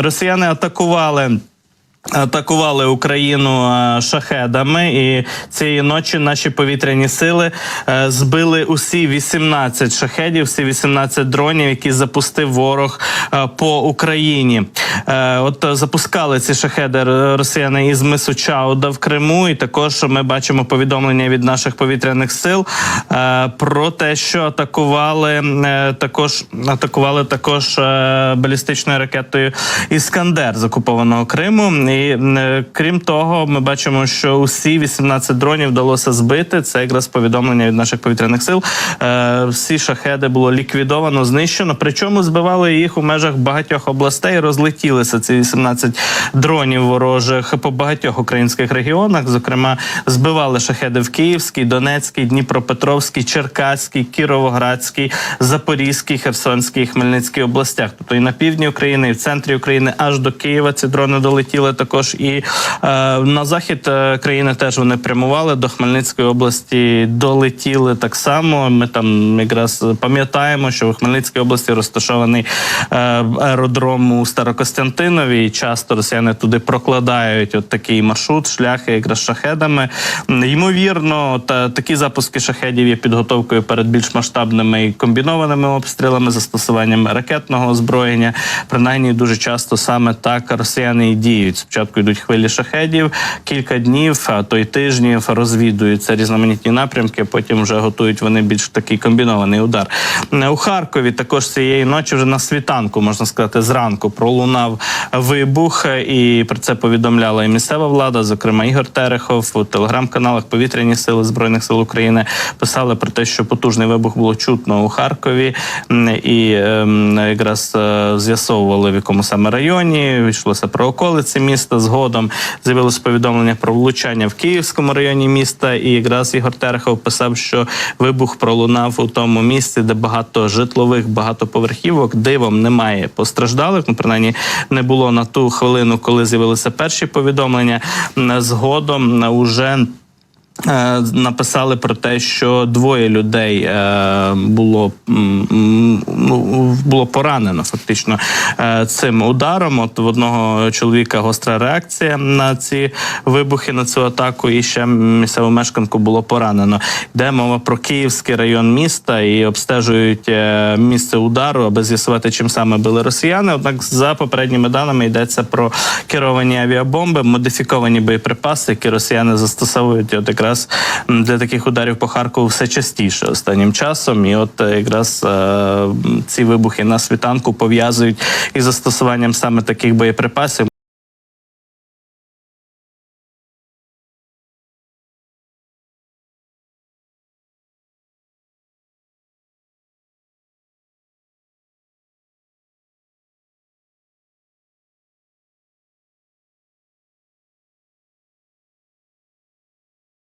Росіяни атакували Україну шахедами, і цієї ночі наші повітряні сили збили усі 18 шахедів, всі 18 дронів, які запустив ворог по Україні. От запускали ці шахеди росіяни із мису Чауда в Криму, і також ми бачимо повідомлення від наших повітряних сил про те, що атакували також балістичною ракетою «Іскандер» з окупованого Криму. І крім того, ми бачимо, що усі 18 дронів вдалося збити. Це якраз повідомлення від наших повітряних сил. Всі шахеди було ліквідовано, знищено. Причому збивали їх у межах багатьох областей. Розлетілися ці 18 дронів ворожих по багатьох українських регіонах. Зокрема, збивали шахеди в Київській, Донецькій, Дніпропетровській, Черкаській, Кіровоградській, Запорізькій, Херсонській і Хмельницькій областях. Тобто і на півдні України, і в центрі України, аж до Києва ці дрони долетіли також. І на захід країни теж вони прямували, до Хмельницької області долетіли так само. Ми там якраз пам'ятаємо, що в Хмельницькій області розташований аеродром у Старокостянтинові, і часто росіяни туди прокладають от такий маршрут, шляхи якраз шахедами. Ймовірно, такі запуски шахедів є підготовкою перед більш масштабними і комбінованими обстрілами, застосуванням ракетного озброєння. Принаймні, дуже часто саме так росіяни і діють. Спочатку йдуть хвилі шахедів, кілька днів, а то й тижнів розвідуються різноманітні напрямки, потім вже готують вони більш такий комбінований удар. У Харкові також цієї ночі, вже на світанку, можна сказати, зранку пролунав вибух, і про це повідомляла і місцева влада, зокрема Ігор Терехов, у телеграм-каналах Повітряні сили Збройних сил України писали про те, що потужний вибух було чутно у Харкові, і якраз з'ясовували, в якому саме районі, йшлося про околиці міста. Згодом з'явилось повідомлення про влучання в Київському районі міста, і якраз Ігор Терехов писав, що вибух пролунав у тому місці, де багато житлових, багатоповерхівок. Дивом немає постраждалих, принаймні не було на ту хвилину, коли з'явилися перші повідомлення. Згодом уже написали про те, що двоє людей було поранено фактично цим ударом. От в одного чоловіка гостра реакція на ці вибухи, на цю атаку, і ще місцеву мешканку було поранено. Йде мова про Київський район міста, і обстежують місце удару, аби з'ясувати, чим саме били росіяни. Однак за попередніми даними йдеться про керовані авіабомби, модифіковані боєприпаси, які росіяни застосовують якраз для таких ударів по Харкову все частіше останнім часом. І от якраз ці вибухи на світанку пов'язують із застосуванням саме таких боєприпасів.